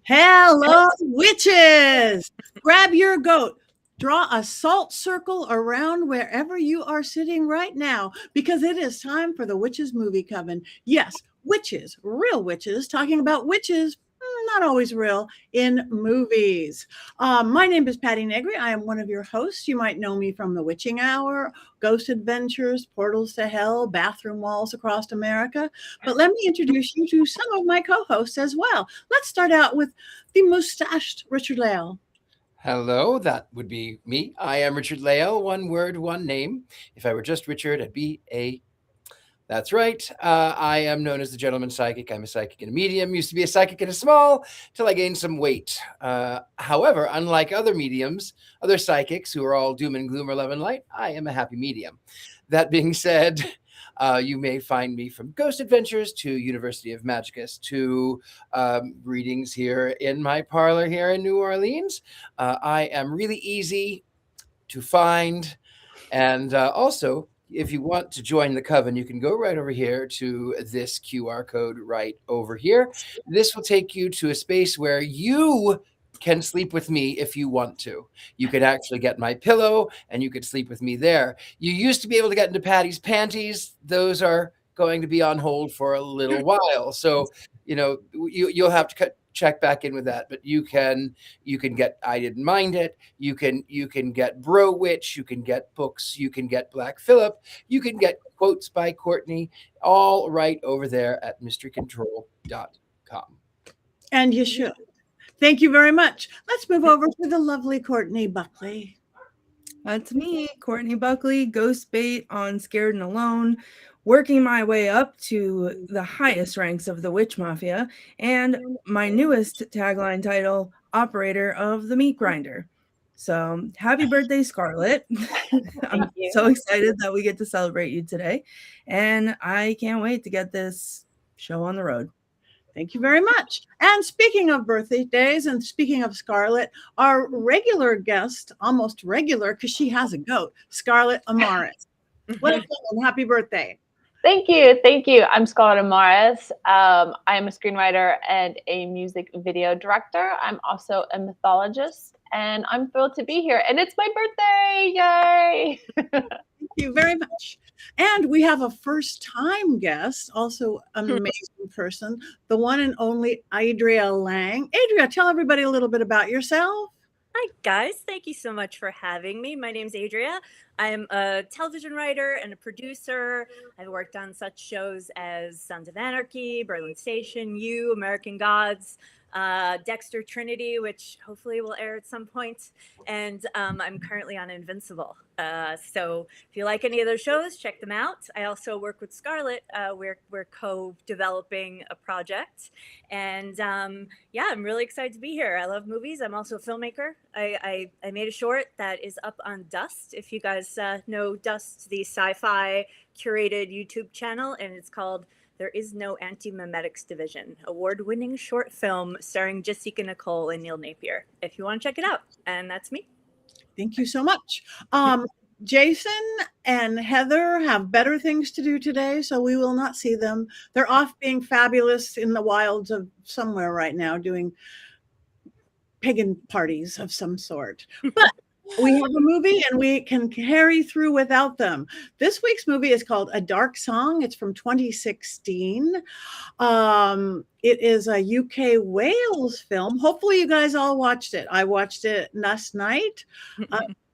Hello, witches! Grab your goat. Draw a salt circle around wherever you are sitting right now because it is time for the Witches Movie Coven. Yes, witches, real witches, talking about witches, not always real, in movies. My name is Patty Negri. I am one of your hosts. You might know me from The Witching Hour, Ghost Adventures, Portals to Hell, Bathroom Walls Across America. But let me introduce you to some of my co hosts as well. Let's start out with the mustached Richard Lale. Hello, that would be me. I am Richard Lale. One word, one name. If I were just Richard, I'd be a. That's right. I am known as the gentleman psychic. I'm a psychic and a medium. Used to be a psychic and a small till I gained some weight. However, unlike other mediums, other psychics who are all doom and gloom or love and light, I am a happy medium. That being said, you may find me from Ghost Adventures to University of Magicus to readings here in my parlor here in New Orleans. I am really easy to find. And also, if you want to join the coven, you can go right over here to this QR code right over here. This will take you to a space where you can sleep with me if you want to. You could actually get my pillow and you could sleep with me there. You used to be able to get into Patty's panties. Those are going to be on hold for a little while. So, you'll have to check back in with that, but you can get I Didn't Mind It, you can get Bro Witch, you can get books, you can get Black Phillip, you can get quotes by Courtney, all right over there at mysterycontrol.com. And you should. Thank you very much. Let's move over to the lovely Courtney Buckley. That's me, Courtney Buckley, Ghost Bait on Scared and Alone, working my way up to the highest ranks of the Witch Mafia, and my newest tagline title, Operator of the Meat Grinder. So happy birthday, Scarlett. I'm so excited that we get to celebrate you today, and I can't wait to get this show on the road. Thank you very much. And speaking of birthdays and speaking of Scarlett, our regular guest, almost regular because she has a goat, Scarlett Amaris. Welcome and happy birthday. Thank you. Thank you. I'm Scarlett Amaris. I am a screenwriter and a music video director. I'm also a mythologist, and I'm thrilled to be here. And it's my birthday. Yay. Thank you very much. And we have a first-time guest, also an amazing person, the one and only Adria Lang. Adria, tell everybody a little bit about yourself. Hi, guys. Thank you so much for having me. My name's Adria. I'm a television writer and a producer. I've worked on such shows as Sons of Anarchy, Berlin Station, You, American Gods, Dexter Trinity, which hopefully will air at some point. And I'm currently on Invincible. So if you like any of those shows, check them out. I also work with Scarlett. We're co-developing a project. And yeah, I'm really excited to be here. I love movies. I'm also a filmmaker. I made a short that is up on Dust. If you guys know Dust, the sci-fi curated YouTube channel, and it's called There Is No Anti-Memetics Division, award-winning short film starring Jessica Nicole and Neil Napier. If you want to check it out. And that's me. Thank you so much. Jason and Heather have better things to do today, so we will not see them. They're off being fabulous in the wilds of somewhere right now doing pagan parties of some sort. But we have a movie and we can carry through without them. This week's movie is called A Dark Song. It's from 2016. It is a UK Wales film. Hopefully you guys all watched it. I watched it last night.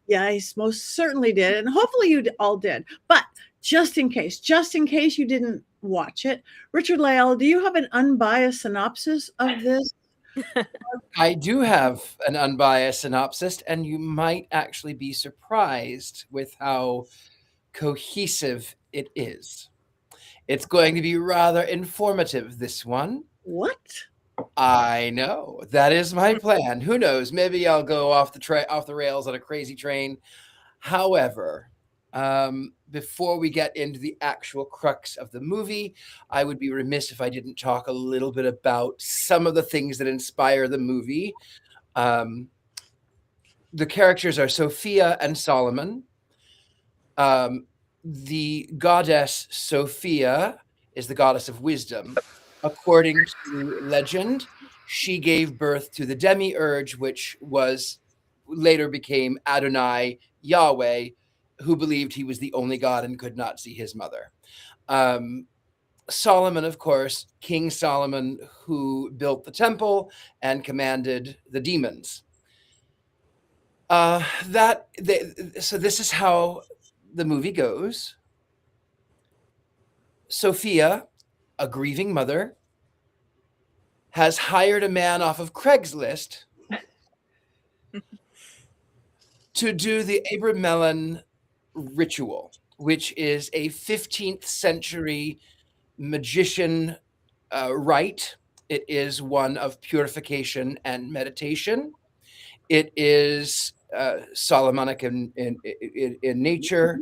Yeah, I most certainly did. And hopefully you all did. But just in case you didn't watch it, Richard Lale, do you have an unbiased synopsis of this? I do have an unbiased synopsis, and you might actually be surprised with how cohesive it is. It's going to be rather informative, this one. What? I know. That is my plan. Who knows? Maybe I'll go off the rails on a crazy train. However, before we get into the actual crux of the movie, I would be remiss if I didn't talk a little bit about some of the things that inspire the movie. The characters are Sophia and Solomon. The goddess Sophia is the goddess of wisdom. According to legend, she gave birth to the demiurge, which was later became Adonai, Yahweh, who believed he was the only God and could not see his mother. Solomon, of course, King Solomon, who built the temple and commanded the demons. So this is how the movie goes. Sophia, a grieving mother, has hired a man off of Craigslist to do the Abramelin ritual, which is a 15th century magician rite. It is one of purification and meditation. It is Solomonic in nature.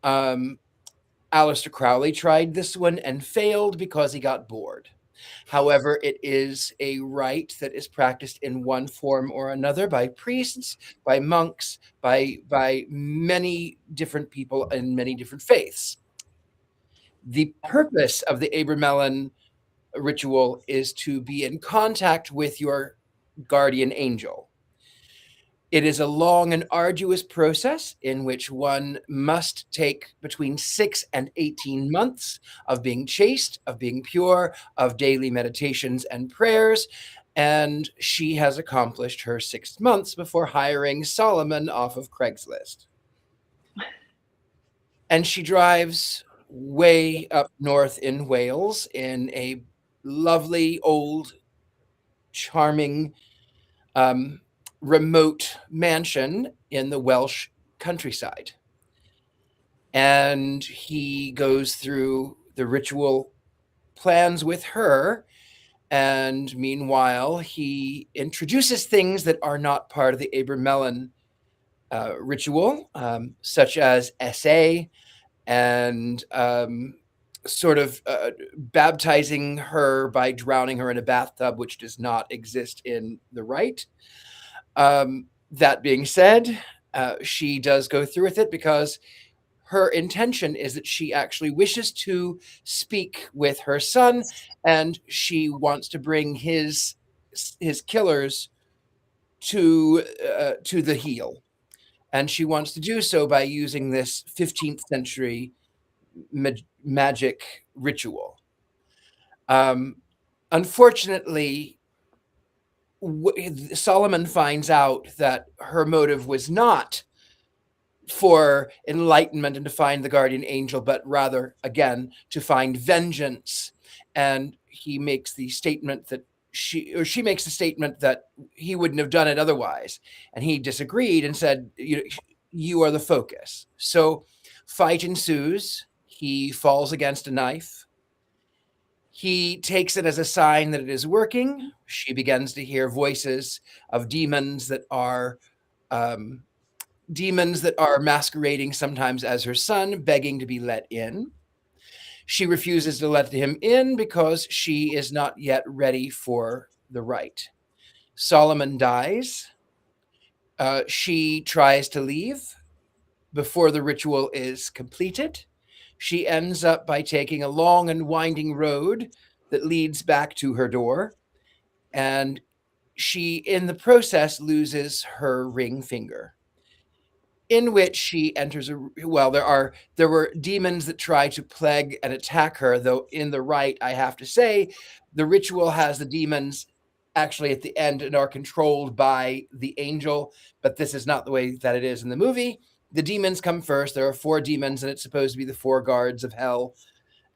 Aleister Crowley tried this one and failed because he got bored. However, it is a rite that is practiced in one form or another by priests, by monks, by many different people in many different faiths. The purpose of the Abramelin ritual is to be in contact with your guardian angel. It is a long and arduous process in which one must take between 6 and 18 months of being chaste, of being pure, of daily meditations and prayers. And she has accomplished her 6 months before hiring Solomon off of Craigslist. And she drives way up north in Wales in a lovely, old, charming, remote mansion in the Welsh countryside. And he goes through the ritual plans with her. And meanwhile, he introduces things that are not part of the Abramelin ritual, such as SA and sort of baptizing her by drowning her in a bathtub, which does not exist in the rite. That being said, she does go through with it because her intention is that she actually wishes to speak with her son, and she wants to bring his killers to the heel. And she wants to do so by using this 15th century magic ritual. Unfortunately, Solomon finds out that her motive was not for enlightenment and to find the guardian angel, but rather, again, to find vengeance. And he makes the statement that she makes the statement that he wouldn't have done it otherwise. And he disagreed and said, you are the focus. So fight ensues. He falls against a knife. He takes it as a sign that it is working. She begins to hear voices of demons that are masquerading sometimes as her son, begging to be let in. She refuses to let him in because she is not yet ready for the rite. Solomon dies. She tries to leave before the ritual is completed. She ends up by taking a long and winding road that leads back to her door. And she, in the process, loses her ring finger, in which she enters there were demons that try to plague and attack her, though in the rite, I have to say, the ritual has the demons actually at the end and are controlled by the angel, but this is not the way that it is in the movie. The demons come first. There are 4 demons, and it's supposed to be the 4 guards of hell.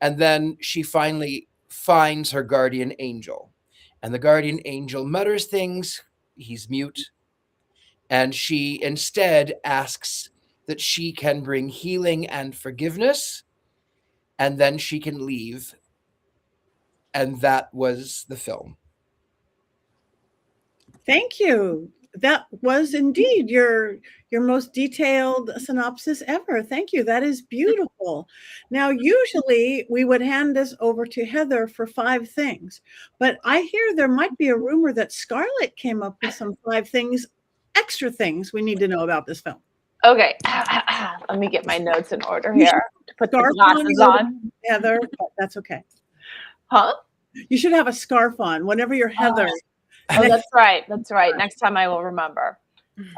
And then she finally finds her guardian angel. And the guardian angel mutters things. He's mute. And she instead asks that she can bring healing and forgiveness, and then she can leave. And that was the film. Thank you. That was indeed your most detailed synopsis ever. Thank you. That is beautiful. Now, usually we would hand this over to Heather for 5 things, but I hear there might be a rumor that Scarlett came up with some 5 things, extra things we need to know about this film. Okay, let me get my notes in order here to put the glasses on. Heather, but that's okay. Huh? You should have a scarf on whenever you're Heather. Oh, that's right. That's right. Next time I will remember.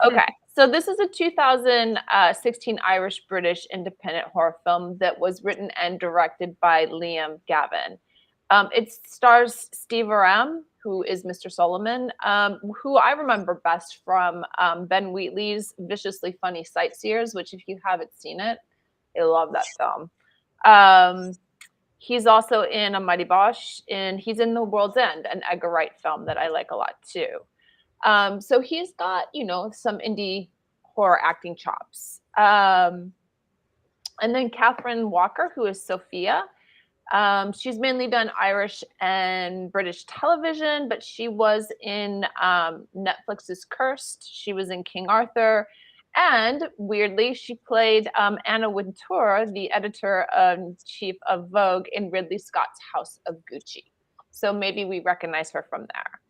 Okay. So this is a 2016 Irish-British independent horror film that was written and directed by Liam Gavin. It stars Steve Aram, who is Mr. Solomon, who I remember best from Ben Wheatley's Viciously Funny Sightseers, which if you haven't seen it, I love that film. He's also in A Mighty Bosch, and he's in The World's End, an Edgar Wright film that I like a lot too. So he's got, some indie horror acting chops. And then Catherine Walker, who is Sophia. She's mainly done Irish and British television, but she was in Netflix's Cursed. She was in King Arthur. And weirdly, she played Anna Wintour, the editor-in-chief of Vogue in Ridley Scott's House of Gucci. So maybe we recognize her from there.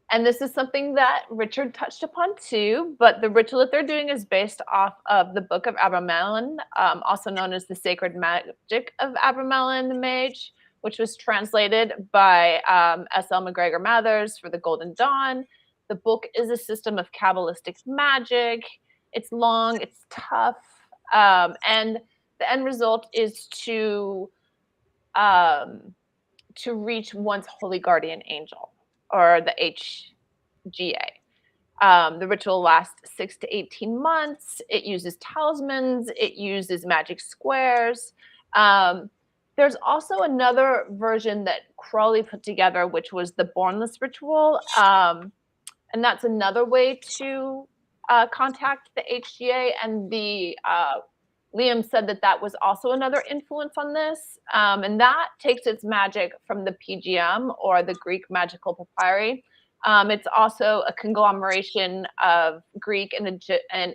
And this is something that Richard touched upon too, but the ritual that they're doing is based off of the Book of Abramelin, also known as the Sacred Magic of Abramelin the Mage, which was translated by S.L. McGregor Mathers for the Golden Dawn. The book is a system of Kabbalistic magic. It's long, it's tough, and the end result is to reach one's holy guardian angel, or the HGA. The ritual lasts 6 to 18 months. It uses talismans. It uses magic squares. There's also another version that Crowley put together, which was the Bornless ritual. And that's another way to contact the HGA. And Liam said that was also another influence on this. And that takes its magic from the PGM, or the Greek magical papyri. It's also a conglomeration of Greek and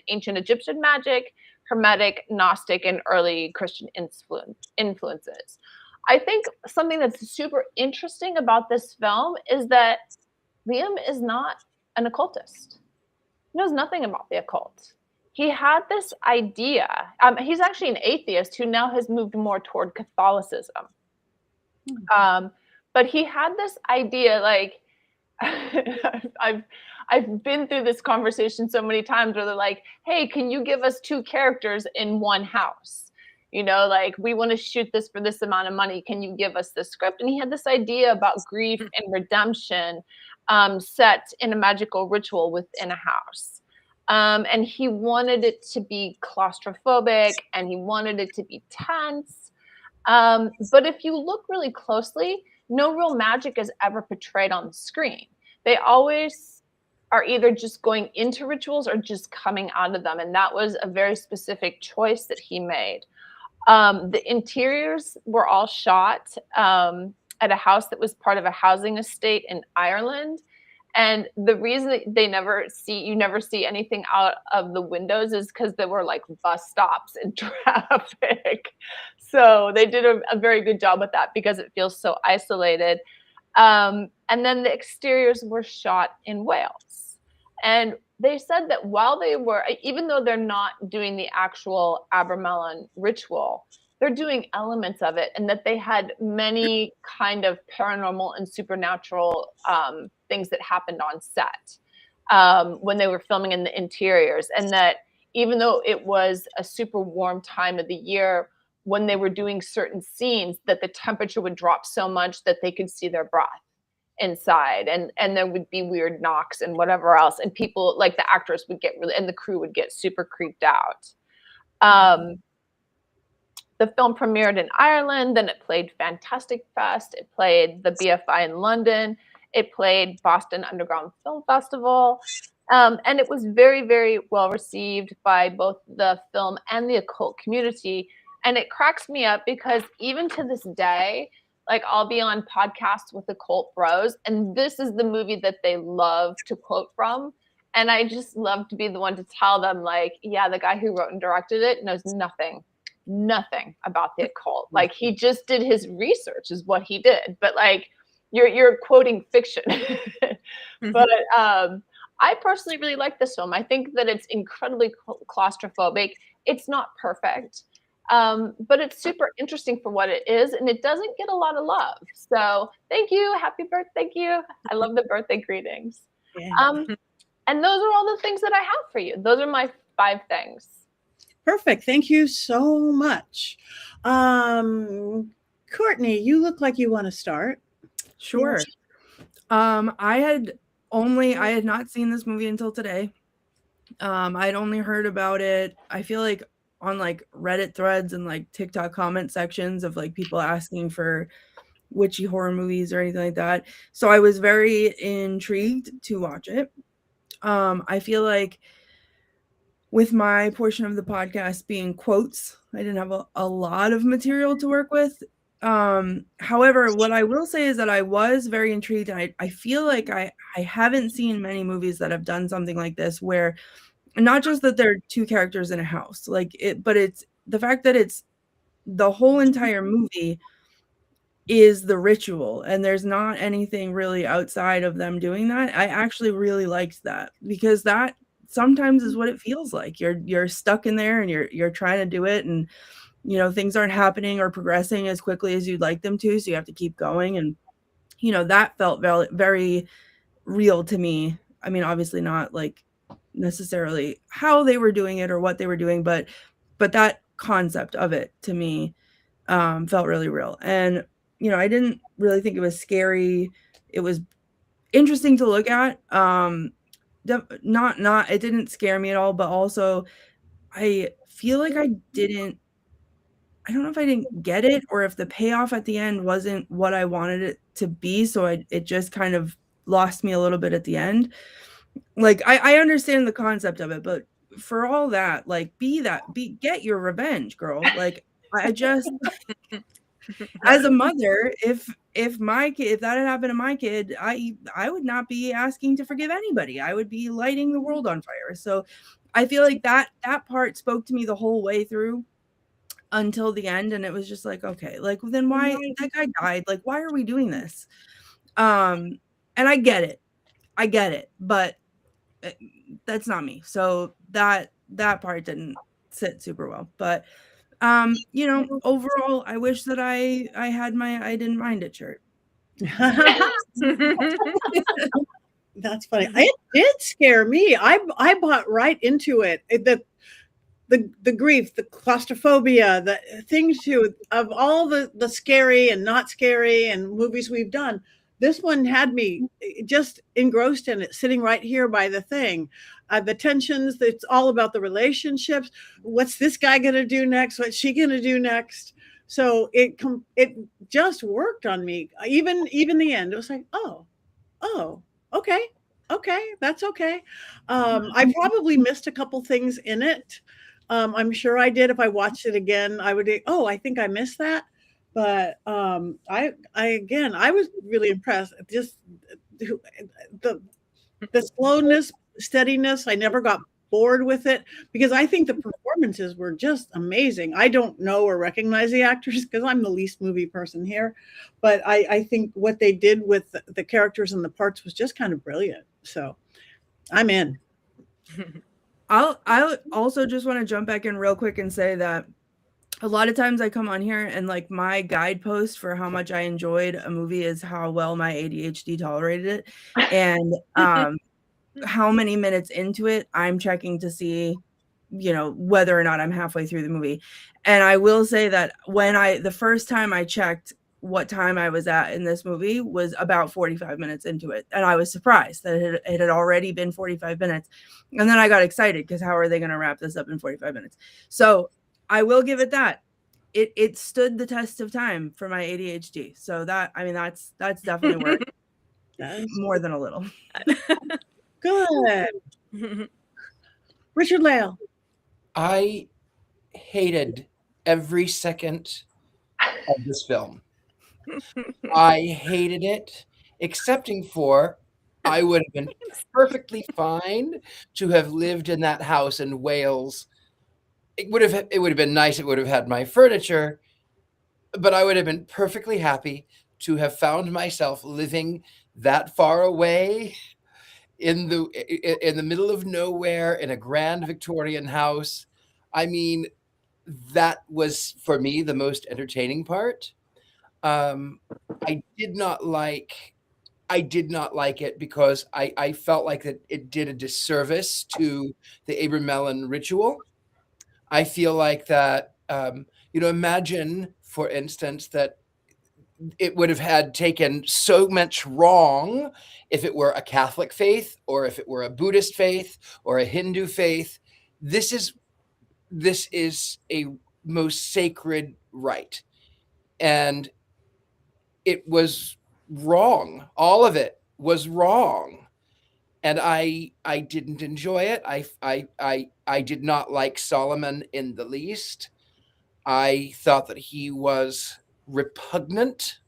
ancient Egyptian magic, Hermetic, Gnostic, and early Christian influences. I think something that's super interesting about this film is that Liam is not an occultist. He knows nothing about the occult. He had this idea. He's actually an atheist who now has moved more toward Catholicism. But he had this idea, like, I've been through this conversation so many times where they're like, hey, can you give us 2 characters in one house? Like, we want to shoot this for this amount of money. Can you give us the script? And he had this idea about grief and redemption set in a magical ritual within a house. And he wanted it to be claustrophobic, and he wanted it to be tense. But if you look really closely, no real magic is ever portrayed on the screen. They always are either just going into rituals or just coming out of them. And that was a very specific choice that he made. The interiors were all shot at a house that was part of a housing estate in Ireland. And the reason that you never see anything out of the windows is because there were like bus stops and traffic. So they did a very good job with that because it feels so isolated. And then the exteriors were shot in Wales. And they said that while they were, even though they're not doing the actual Abramelin ritual, they're doing elements of it, and that they had many kind of paranormal and supernatural things that happened on set when they were filming in the interiors. And that even though it was a super warm time of the year, when they were doing certain scenes, that the temperature would drop so much that they could see their breath inside, and there would be weird knocks and whatever else, and people, like the actors, would get really, and the crew would get super creeped out. The film premiered in Ireland, then it played Fantastic Fest, it played the BFI in London, it played Boston Underground Film Festival, and it was very, very well received by both the film and the occult community. And it cracks me up because even to this day, like, I'll be on podcasts with occult bros, and this is the movie that they love to quote from. And I just love to be the one to tell them, like, yeah, the guy who wrote and directed it knows nothing about the occult. Like, he just did his research is what he did. But like, you're quoting fiction. But I personally really like this film. I think that it's incredibly claustrophobic. It's not perfect. But it's super interesting for what it is, and it doesn't get a lot of love. So thank you, happy birthday, thank you. I love the birthday greetings. Yeah. And those are all the things that I have for you. Those are my 5 things. Perfect. Thank you so much. Courtney, you look like you want to start. Sure. I had not seen this movie until today. I'd only heard about it, I feel like, on like Reddit threads and like TikTok comment sections of like people asking for witchy horror movies or anything like that. So I was very intrigued to watch it. I feel like with my portion of the podcast being quotes, I didn't have a lot of material to work with. However, what I will say is that I was very intrigued, and I feel like I haven't seen many movies that have done something like this, where not just that there are 2 characters in a house, like it, but it's the fact that it's the whole entire movie is the ritual, and there's not anything really outside of them doing that. I actually really liked that, because that sometimes is what it feels like. You're stuck in there and you're trying to do it, and you know, things aren't happening or progressing as quickly as you'd like them to, so you have to keep going. And you know, that felt very, very real to me. I mean, obviously not like necessarily how they were doing it or what they were doing, but that concept of it to me felt really real. And you know, I didn't really think it was scary. It was interesting to look at. Not it didn't scare me at all, but also I feel like I don't know if I didn't get it, or if the payoff at the end wasn't what I wanted it to be, so it just kind of lost me a little bit at the end. Like, I understand the concept of it, but for all that, like, get your revenge, girl. Like, I just as a mother, if that had happened to my kid, I would not be asking to forgive anybody. I would be lighting the world on fire. So I feel like that part spoke to me the whole way through until the end, and it was just like, okay, like, then why that guy died? Like, why are we doing this? And I get it, but that's not me. So that part didn't sit super well. But you know, overall, I wish that I had my I didn't mind it shirt. That's funny. It did scare me. I bought right into it. The grief, the claustrophobia, the things of all the scary and not scary and movies we've done. This one had me just engrossed in it, sitting right here by the thing. The tensions, it's all about the relationships. What's this guy going to do next? What's she going to do next? So it just worked on me. Even the end, it was like, oh, okay, that's okay. I probably missed a couple things in it. I'm sure I did. If I watched it again, I would, I think I missed that. But I was really impressed. Just the slowness, steadiness. I never got bored with it, because I think the performances were just amazing. I don't know or recognize the actors because I'm the least movie person here, but I think what they did with the characters and the parts was just kind of brilliant. So I'm in. I also just want to jump back in real quick and say that a lot of times I come on here and like my guidepost for how much I enjoyed a movie is how well my ADHD tolerated it. And how many minutes into it I'm checking to see, you know, whether or not I'm halfway through the movie. And I will say that the first time I checked what time I was at in this movie was about 45 minutes into it. And I was surprised that it had already been 45 minutes. And then I got excited because how are they going to wrap this up in 45 minutes? So I will give it that. It stood the test of time for my ADHD. So that's definitely worth more than a little. Good. Richard Lale. I hated every second of this film. I hated it, excepting for I would have been perfectly fine to have lived in that house in Wales. It would have been nice. It would have had my furniture, but I would have been perfectly happy to have found myself living that far away in the middle of nowhere in a grand Victorian house. I mean, that was for me the most entertaining part. I did not like it because I felt like that it did a disservice to the Abramelin ritual. I feel like that, imagine, for instance, that it would have had taken so much wrong if it were a Catholic faith or if it were a Buddhist faith or a Hindu faith. This is a most sacred rite. And it was wrong. All of it was wrong. And I didn't enjoy it. I did not like Solomon in the least. I thought that he was repugnant.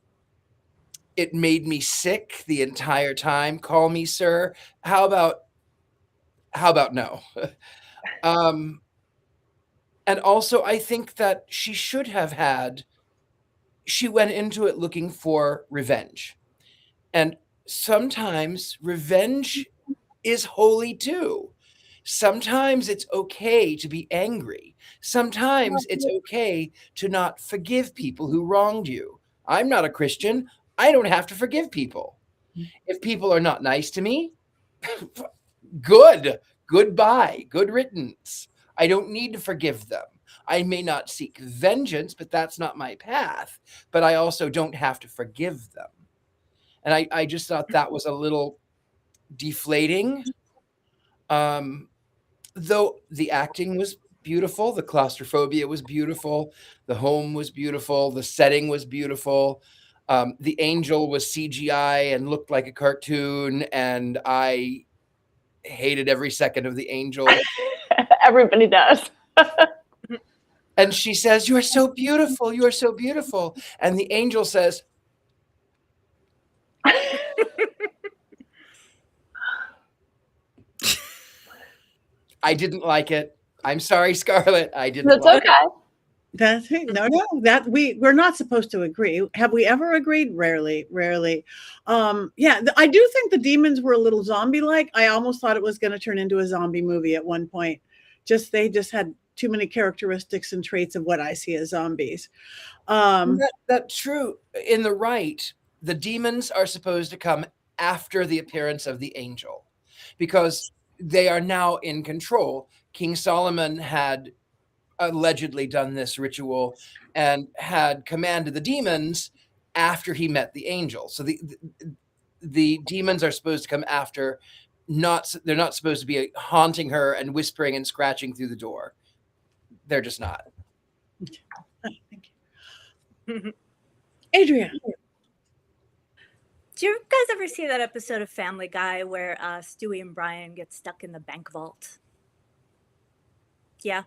It made me sick the entire time. Call me sir. How about no? And also I think that she went into it looking for revenge. And sometimes revenge is holy too. Sometimes it's okay to be angry. Sometimes it's okay to not forgive people who wronged you. I'm not a Christian. I don't have to forgive people. If people are not nice to me, goodbye, good riddance. I don't need to forgive them. I may not seek vengeance, but that's not my path. But I also don't have to forgive them. And I just thought that was a little deflating. Though the acting was beautiful, the claustrophobia was beautiful, the home was beautiful, the setting was beautiful. The angel was CGI and looked like a cartoon, and I hated every second of the angel. Everybody does. And she says, "You are so beautiful. You are so beautiful." And the angel says, I didn't like it. I'm sorry, Scarlett. I didn't That's like okay. That's no, that we're not supposed to agree. Have we ever agreed? Rarely. Yeah, I do think the demons were a little zombie-like. I almost thought it was going to turn into a zombie movie at one point. They just had too many characteristics and traits of what I see as zombies. That's true. In the rite, the demons are supposed to come after the appearance of the angel because they are now in control. King Solomon had allegedly done this ritual and had commanded the demons after he met the angel. So the demons are supposed to come after. They're not supposed to be haunting her and whispering and scratching through the door. They're just not. Thank you. Adria. Do you guys ever see that episode of Family Guy where Stewie and Brian get stuck in the bank vault? Yeah.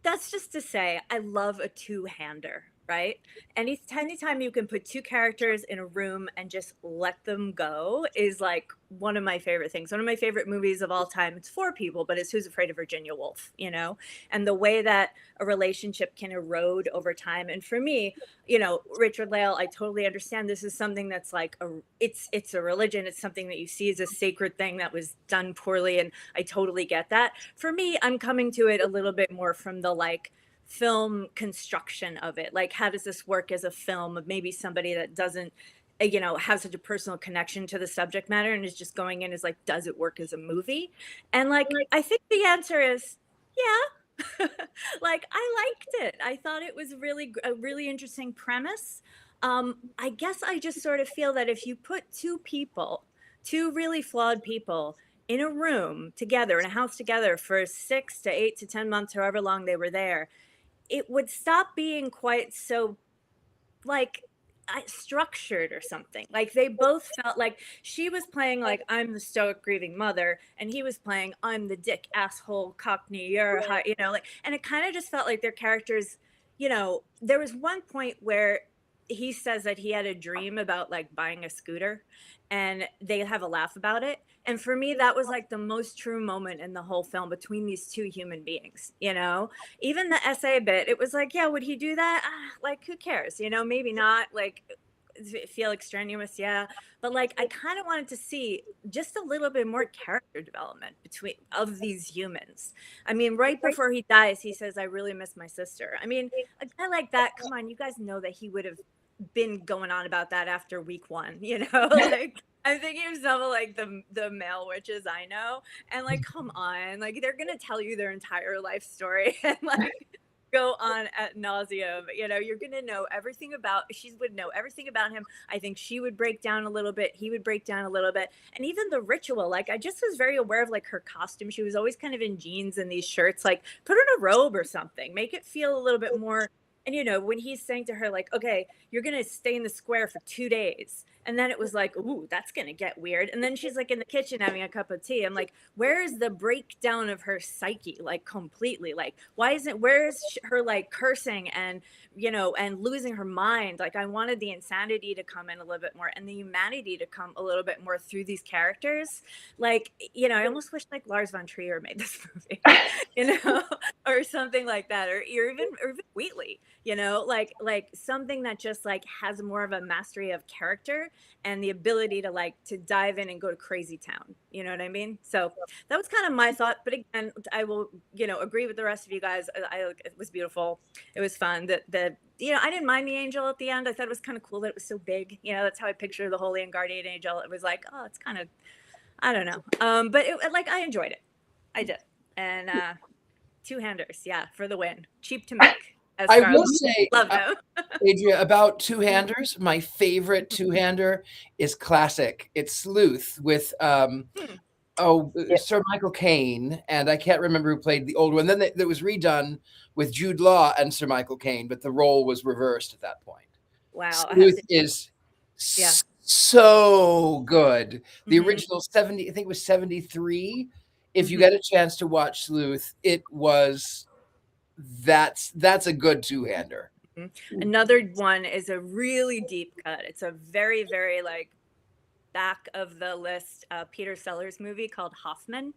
That's just to say, I love a two-hander, right? Anytime you can put two characters in a room and just let them go is like one of my favorite things. One of my favorite movies of all time. It's for people, but it's Who's Afraid of Virginia Woolf, and the way that a relationship can erode over time. And for me, Richard Lale, I totally understand this is something that's like it's a religion. It's something that you see as a sacred thing that was done poorly. And I totally get that. For me, I'm coming to it a little bit more from the film construction of it. Like, how does this work as a film of maybe somebody that doesn't, have such a personal connection to the subject matter and is just going in as like, does it work as a movie? And I think the answer is, yeah. I liked it. I thought it was a really interesting premise. I guess I just sort of feel that if you put two really flawed people in a room together, in a house together for 6 to 8 to 10 months, however long they were there, it would stop being quite so structured or something. Like, they both felt like she was playing like, I'm the stoic grieving mother, and he was playing, I'm the dick asshole cockney, and it kind of just felt like their characters, there was one point where he says that he had a dream about buying a scooter, and they have a laugh about it. And for me, that was the most true moment in the whole film between these two human beings, even the essay bit, it was yeah, would he do that? Who cares? Maybe not. feel extraneous, yeah. But like, I kind of wanted to see just a little bit more character development between of these humans. I mean, right before he dies, he says, "I really miss my sister." I mean, a guy like that, come on, you guys know that he would have been going on about that after week one, you know? Like, I'm thinking of some of like the male witches I know, and like, come on, like they're gonna tell you their entire life story and like go on at nauseum. You know, you're gonna know everything about. She would know everything about him. I think she would break down a little bit. He would break down a little bit, and even the ritual. Like, I just was very aware of like her costume. She was always kind of in jeans and these shirts. Like, put her in a robe or something. Make it feel a little bit more. And you know, when he's saying to her, like, okay, you're gonna stay in the square for 2 days. And then it was like, ooh, that's gonna get weird. And then she's like in the kitchen having a cup of tea. I'm like, where is the breakdown of her psyche? Like, completely. Like, why isn't, where is her like cursing and, you know, and losing her mind? Like, I wanted the insanity to come in a little bit more and the humanity to come a little bit more through these characters. Like, you know, I almost wish like Lars von Trier made this movie, you know, or something like that, or even Wheatley, you know, like something that just like has more of a mastery of character and the ability to like to dive in and go to crazy town. You know what I mean? So that was kind of my thought. But again, I will, you know, agree with the rest of you guys. It was beautiful. It was fun. You know, I didn't mind the angel at the end. I thought it was kind of cool that it was so big. You know, that's how I picture the Holy and Guardian Angel. It was like, oh, it's kind of, I don't know. But it, like, I enjoyed it. I did. And two-handers, yeah, for the win. Cheap to make. As I Scarlett. will say, Love them. Adria, about two-handers, my favorite two-hander is classic. It's Sleuth with Sir Michael Caine, and I can't remember who played the old one. Then it was redone with Jude Law and Sir Michael Caine, but the role was reversed at that point. Wow. Sleuth is Yeah. so good. The Mhm. original 70, I think it was 73. If you get a chance to watch Sleuth, it was that's a good two-hander. Another one is a really deep cut. It's a very, very like back of the list Peter Sellers movie called Hoffman,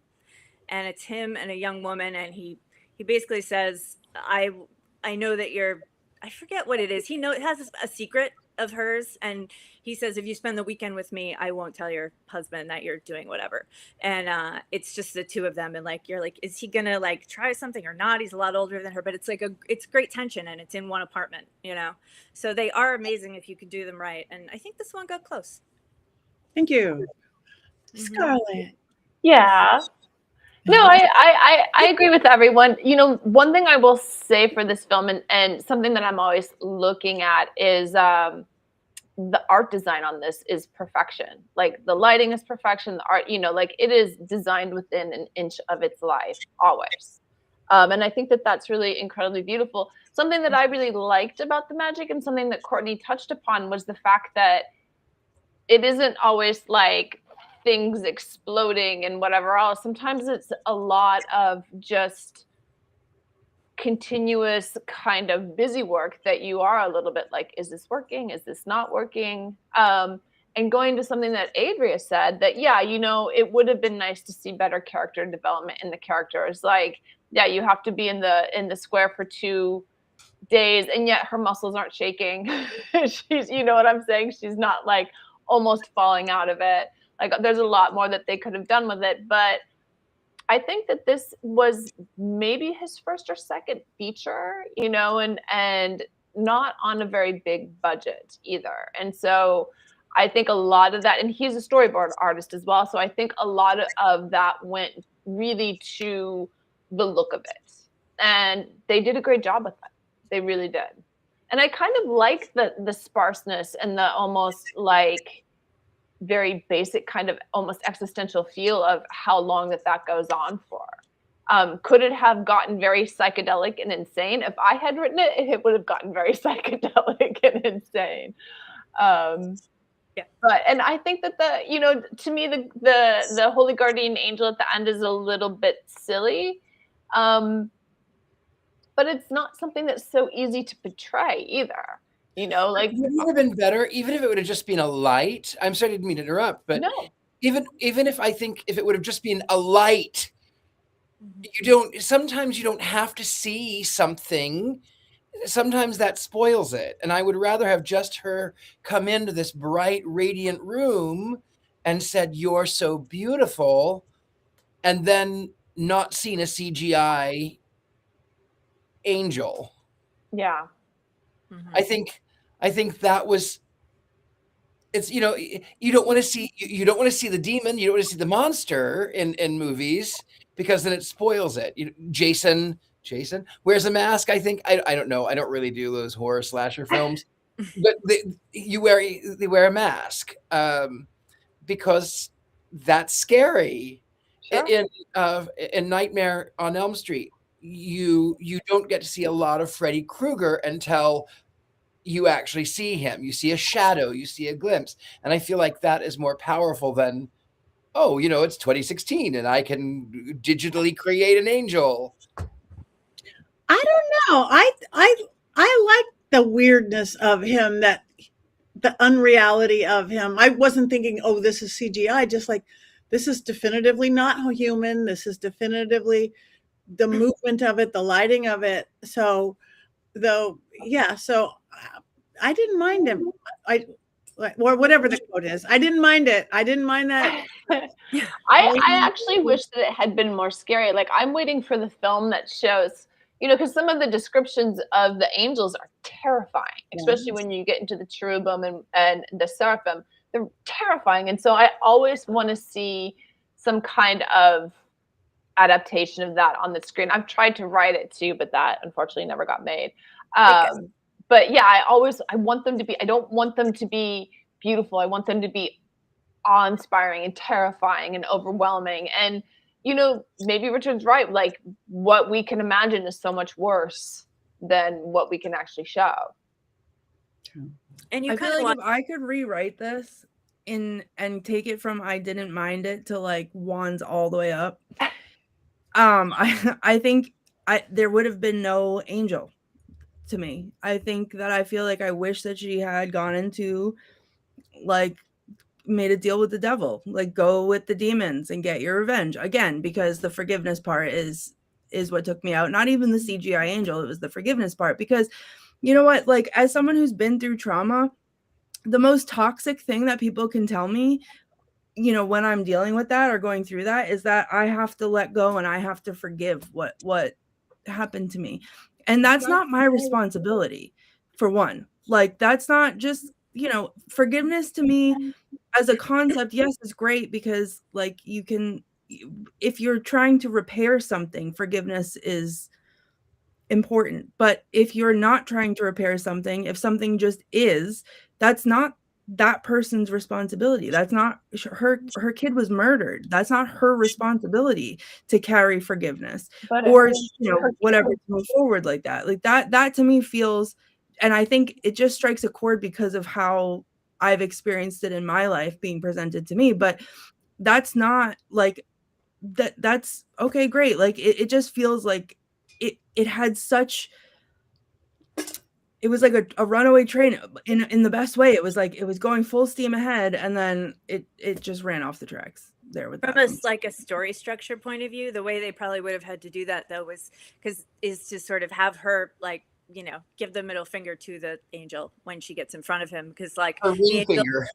and it's him and a young woman, and he basically says, I know that you're, I forget what it is. He has a secret of hers, and he says, if you spend the weekend with me, I won't tell your husband that you're doing whatever. And it's just the two of them, and like, you're like, is he gonna like try something or not? He's a lot older than her, but it's like it's great tension, and it's in one apartment, you know. So they are amazing if you could do them right, and I think this one got close. Thank you. Scarlett. Yeah. No, I agree with everyone. You know, one thing I will say for this film, and something that I'm always looking at is the art design on this is perfection. Like, the lighting is perfection. The art, you know, like, it is designed within an inch of its life, always. And I think that that's really incredibly beautiful. Something that I really liked about the magic, and something that Courtney touched upon, was the fact that it isn't always like things exploding and whatever else. Sometimes it's a lot of just continuous kind of busy work that you are a little bit like, is this working? Is this not working? And going to something that Adria said, that, yeah, you know, it would have been nice to see better character development in the characters. Like, yeah, you have to be in the square for 2 days, and yet her muscles aren't shaking. She's, you know what I'm saying? She's not like almost falling out of it. Like, there's a lot more that they could have done with it, but I think that this was maybe his first or second feature, you know, and not on a very big budget either. And so I think a lot of that, and he's a storyboard artist as well, so I think a lot of that went really to the look of it. And they did a great job with it. They really did. And I kind of like the sparseness and the almost like very basic kind of almost existential feel of how long that goes on for. Could it have gotten very psychedelic and insane? If I had written it, it would have gotten very psychedelic and insane. Yeah. But, and I think that you know, to me, the Holy Guardian Angel at the end is a little bit silly. But it's not something that's so easy to portray either. You know, like, It would have been better, even if it would have just been a light. I'm sorry, I didn't mean to interrupt, but no. even if I think if it would have just been a light, sometimes you don't have to see something sometimes that spoils it. And I would rather have just her come into this bright, radiant room and said, "You're so beautiful," and then not seen a CGI angel. Yeah. Mhm. I think that was, it's, you know, you don't want to see, you don't want to see the demon, you don't want to see the monster in movies, because then it spoils it. Jason wears a mask. I think, I don't know. I don't really do those horror slasher films, but they wear a mask, because that's scary. Sure. In Nightmare on Elm Street, you don't get to see a lot of Freddy Krueger until you actually see him. You see a shadow, you see a glimpse. And I feel like that is more powerful than, oh, it's 2016 and I can digitally create an angel. I don't know. I like the weirdness of him, that the unreality of him. I wasn't thinking, oh, this is CGI, just like, this is definitively not human. This is definitively the movement of it, the lighting of it. So I didn't mind him. Or whatever the quote is. I didn't mind it. I didn't mind that. I actually wish that it had been more scary. Like, I'm waiting for the film that shows, because some of the descriptions of the angels are terrifying, especially when you get into the cherubim and the seraphim. They're terrifying. And so I always want to see some kind of adaptation of that on the screen. I've tried to write it too, but that unfortunately never got made. But yeah, I want them to be, I don't want them to be beautiful. I want them to be awe-inspiring and terrifying and overwhelming. And, maybe Richard's right. Like, what we can imagine is so much worse than what we can actually show. And you I kind feel of like want, if I could rewrite this and take it from I didn't mind it to like wands all the way up, I think there would have been no angel to me. I feel like I wish that she had gone into, like, made a deal with the devil, like, go with the demons and get your revenge again, because the forgiveness part is what took me out. Not even the CGI angel, it was the forgiveness part. Because you know what, like, as someone who's been through trauma, the most toxic thing that people can tell me, when I'm dealing with that or going through that, is that I have to let go and I have to forgive what happened to me. And that's not my responsibility, for one. Like, that's not just, forgiveness to me as a concept, yes, is great, because like, you can, if you're trying to repair something, forgiveness is important. But if you're not trying to repair something, if something just is, that's not that person's responsibility. That's not her kid was murdered. That's not her responsibility to carry forgiveness, But or whatever, to move forward like that. Like, that to me feels, and I think it just strikes a chord because of how I've experienced it in my life being presented to me. But that's not like that's okay, great. Like, it just feels like it had such, it was like a runaway train in the best way. It was like it was going full steam ahead, and then it just ran off the tracks there with from that. like a story structure point of view, the way they probably would have had to do that though is to sort of have her, like, give the middle finger to the angel when she gets in front of him, because like A the ring angel, finger.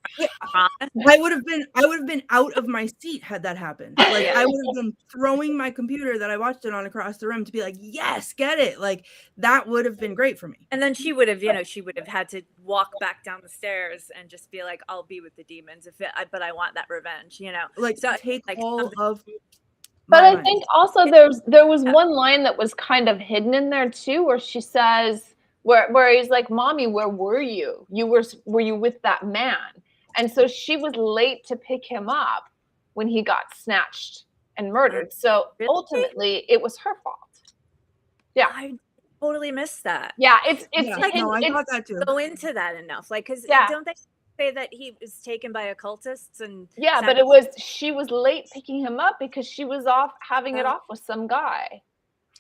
I would have been out of my seat had that happened. Like, I would have been throwing my computer that I watched it on across the room to be like, yes, get it. Like, that would have been great for me. and then she would have had to walk back down the stairs and just be like, I'll be with the demons but I want that revenge, Like, so take like all something- of But my I mind. think also there was one line that was kind of hidden in there too, where she says, where he's like, "Mommy, where were you? Were you with that man?" And so she was late to pick him up when he got snatched and murdered. So Really? ultimately, it was her fault. Yeah, I totally missed that. yeah. It's Yeah, like- no, I it's- thought that too. Go into that enough, like, because Yeah. don't they say that he was taken by occultists and yeah, but she was late picking him up because she was off having it Oh. off with some guy.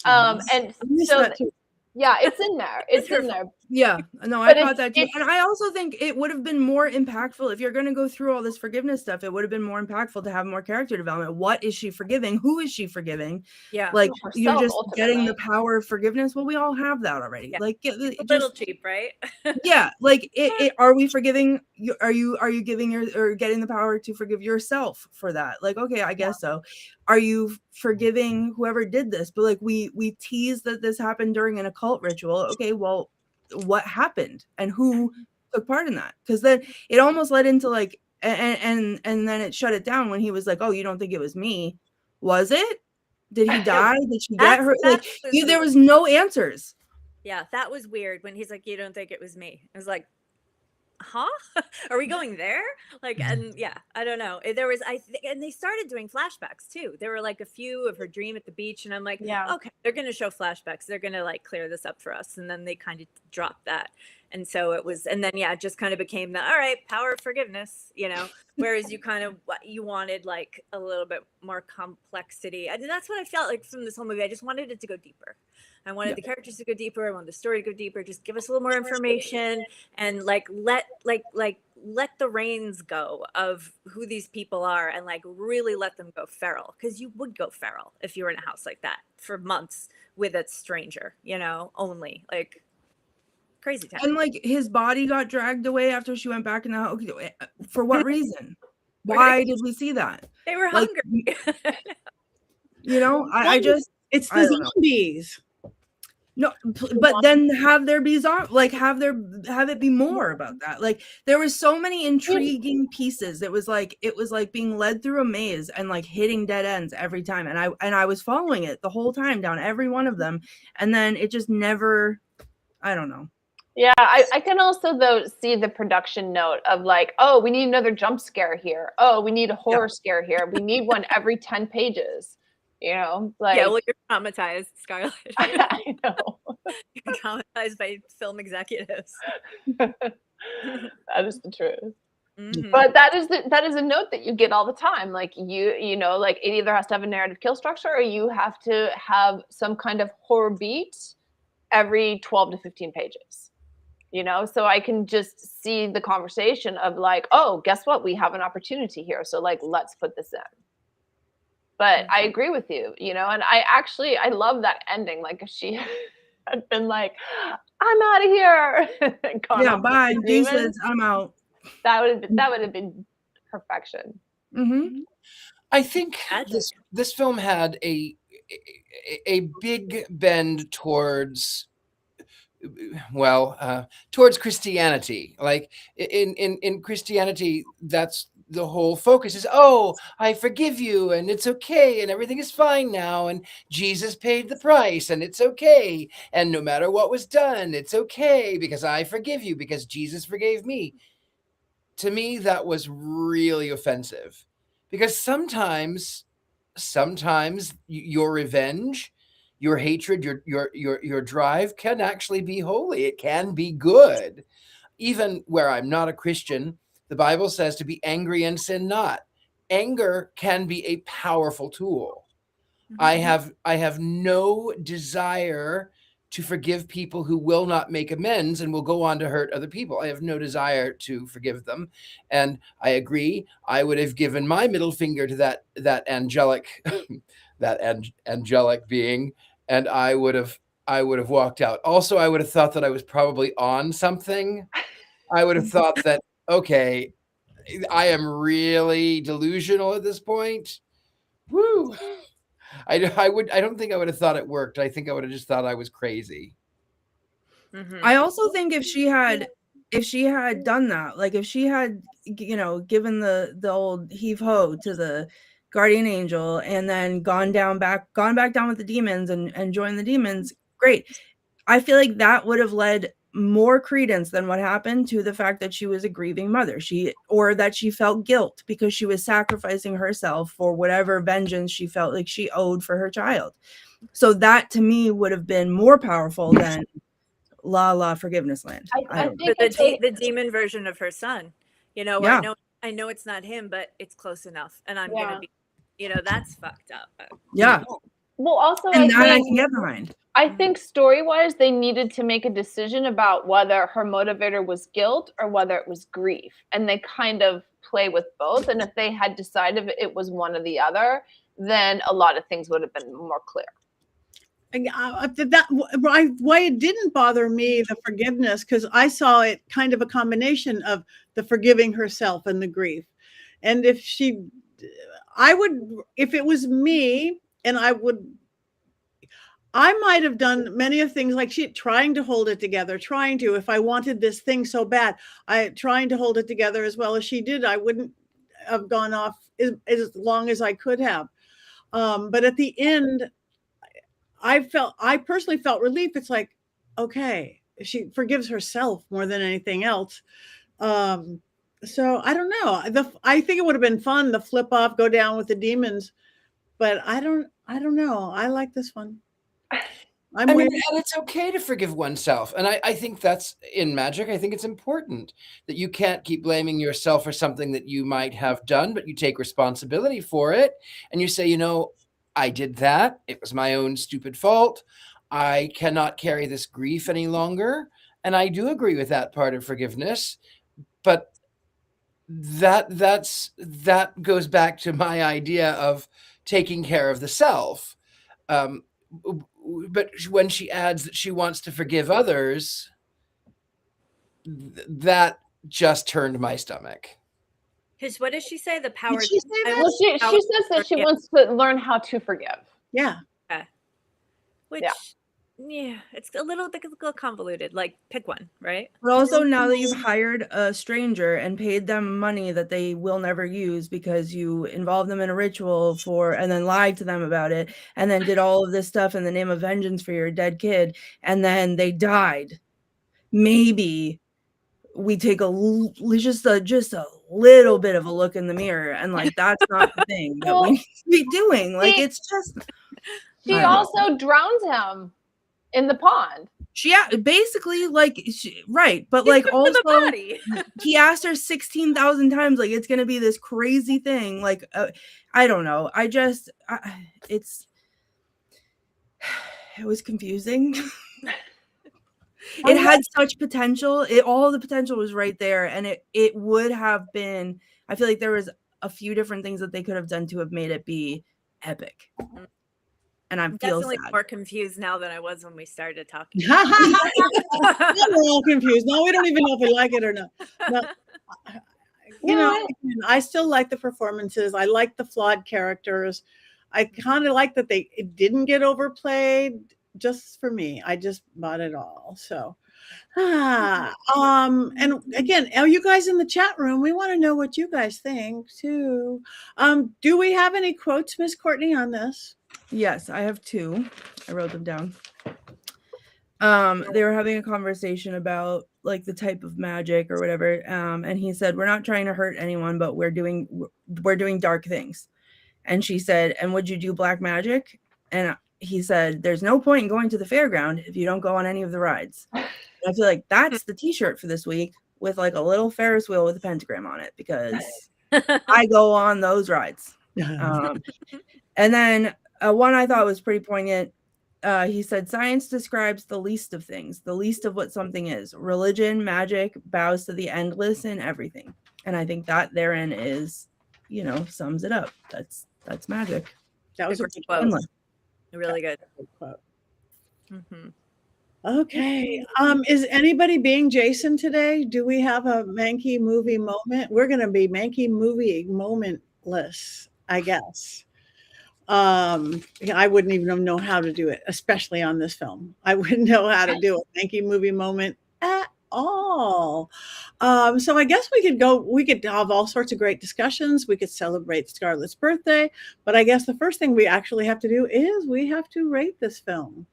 Mhm. And I missed so that too. yeah, it's in there. It's her in there. Yeah, no, I But caught that too. it's And I also think it would have been more impactful if you're going to go through all this forgiveness stuff. It would have been more impactful to have more character development. What is she forgiving? Who is she forgiving? Yeah. Like, you're herself just getting the ultimately. power of forgiveness. Well, we all have that already. Yeah. Like, It's a little just cheap, right? yeah, like are we forgiving you? Are you giving your or getting the power to forgive yourself for that? Like, okay, I guess so. Are you forgiving whoever did this? But like we tease that this happened during an occult ritual. Okay, well, what happened and who took part in that? Because then it almost led into like and then it shut it down when he was like, oh, you don't think it was me? Was it? Did he die? Did she get her? Like there was no answers. Yeah, that was weird when he's like, you don't think it was me. I was like, huh? Are we going there? Like, and yeah, I don't know. There was, and they started doing flashbacks too. There were like a few of her dream at the beach, and I'm like, Yeah. okay, they're going to show flashbacks. They're going to like clear this up for us. And then they kind of dropped that. And so it was, and then yeah, it just kind of became the, all right, power of forgiveness, you know, whereas you kind of, you wanted like a little bit more complexity. And that's what I felt like from this whole movie. I just wanted it to go deeper. I wanted the characters to go deeper. I wanted the story to go deeper. Just give us a little more information and like let the reins go of who these people are and like really let them go feral, because you would go feral if you were in a house like that for months with a stranger, you know, only like crazy time. And like his body got dragged away after she went back in the house. For what reason? Why did we see that? They were Like, hungry. you know, I just It's I the don't know. zombies. No, but then have there be like have it be more about that. Like there was so many intriguing pieces. It was like being led through a maze and like hitting dead ends every time. And I was following it the whole time down every one of them. And then it just never, I don't know. Yeah, I can also though see the production note of like, oh, we need another jump scare here. Oh, we need a horror scare here. We need one every 10 pages. You know, like Yeah, well, you're traumatized, Scarlett. I know. You're traumatized by film executives. That is the truth. Mhm. But that is a note that you get all the time. Like you know, like it either has to have a narrative kill structure or you have to have some kind of horror beat every 12 to 15 pages. You know, so I can just see the conversation of like, oh, guess what? We have an opportunity here. So like, let's put this in. But I agree with you, you know, and I love that ending. Like if she had been like, I'm out of here. Yeah, bye. Deuces, I'm out. That would have been perfection. Mm-hmm. I think this film had a big bend towards towards Christianity. Like in Christianity, that's the whole focus is, oh, I forgive you and it's okay and everything is fine now and Jesus paid the price and it's okay and no matter what was done, it's okay because I forgive you because Jesus forgave me. To me, that was really offensive because sometimes your revenge, your hatred, your drive can actually be holy. It can be good. Even where I'm not a Christian, the Bible says to be angry and sin not. Anger can be a powerful tool. Mhm. I have no desire to forgive people who will not make amends and will go on to hurt other people. I have no desire to forgive them. And I agree. I would have given my middle finger to that angelic angelic being, and I would have walked out. Also, I would have thought that I was probably on something. I would have thought that, okay, I am really delusional at this point. Woo. I don't think I would have thought it worked. I think I would have just thought I was crazy. Mhm. I also think if she had done that, like if she had, you know, given the old heave ho to the guardian angel and then gone back down with the demons and joined the demons, great. I feel like that would have led more credence than what happened to the fact that she was a grieving mother. Or that she felt guilt because she was sacrificing herself for whatever vengeance she felt like she owed for her child. So that to me would have been more powerful than La Forgiveness Land. I don't know. think it's the demon version of her son, you know, where Yeah. I know it's not him, but it's close enough, and I'm Yeah. gonna be, you know, that's fucked up. Yeah. Well, also, And that I think can get behind. I think story-wise, they needed to make a decision about whether her motivator was guilt or whether it was grief, and they kind of play with both. And if they had decided it was one or the other, then a lot of things would have been more clear. Why it didn't bother me, the forgiveness, because I saw it kind of a combination of the forgiving herself and the grief. And if it was me, and I might have done many of things like she trying to hold it together, if I wanted this thing so bad, trying to hold it together as well as she did, I wouldn't have gone off as long as I could have. But at the end, I personally felt relief. It's like, okay, she forgives herself more than anything else. So I don't know. I think it would have been fun to flip off, go down with the demons, but I don't know. I like this one. I mean, and it's okay to forgive oneself. And I think that's in magic. I think it's important that you can't keep blaming yourself for something that you might have done, but you take responsibility for it. And you say, I did that. It was my own stupid fault. I cannot carry this grief any longer. And I do agree with that part of forgiveness. But that goes back to my idea of taking care of the self. But when she adds that she wants to forgive others, that just turned my stomach. Because what does she say? The power. Did she say that? Well, she says that she wants to learn how to forgive. Yeah. Which, yeah, it's a little convoluted. Like, pick one, right? But also, now that you've hired a stranger and paid them money that they will never use because you involved them in a ritual and then lied to them about it, and then did all of this stuff in the name of vengeance for your dead kid, and then they died. Maybe we take just a little bit of a look in the mirror, and like, that's not the thing that we need to be doing. Like, it's just. She also drowns him in the pond. Basically, like, right, but like, also he asked her 16,000 times, like, it's gonna be this crazy thing. Like, I don't know. It was confusing. It had such potential. All the potential was right there, and it would have been. I feel like there was a few different things that they could have done to have made it be epic. And I'm definitely sad. more confused now than I was when we started talking. We're all confused. No, we don't even know if we like it or not. No, I still like the performances. I like the flawed characters. I kind of like that it didn't get overplayed. Just for me, I just bought it all. So, and again, are you guys in the chat room? We want to know what you guys think too. Do we have any quotes, Miss Courtney, on this? Yes, I have two. I wrote them down. They were having a conversation about like the type of magic or whatever. And he said, "We're not trying to hurt anyone, but we're doing dark things." And she said, "And would you do black magic?" And he said, "There's no point in going to the fairground if you don't go on any of the rides." And I feel like that's the t-shirt for this week, with like a little Ferris wheel with a pentagram on it, because I go on those rides. And then one I thought was pretty poignant. He said, "Science describes the least of things, the least of what something is. Religion, magic, bows to the endless in everything." And I think that therein is, sums it up. That's magic. That was a good quote. Really good quote. Mm-hmm. Okay. Is anybody being Jason today? Do we have a Mankey movie moment? We're going to be Mankey movie momentless, I guess. I wouldn't even know how to do it, especially on this film. I wouldn't know how to do a Mankey movie moment at all. So I guess we could have all sorts of great discussions. We could celebrate Scarlett's birthday, but I guess the first thing we actually have to do is we have to rate this film.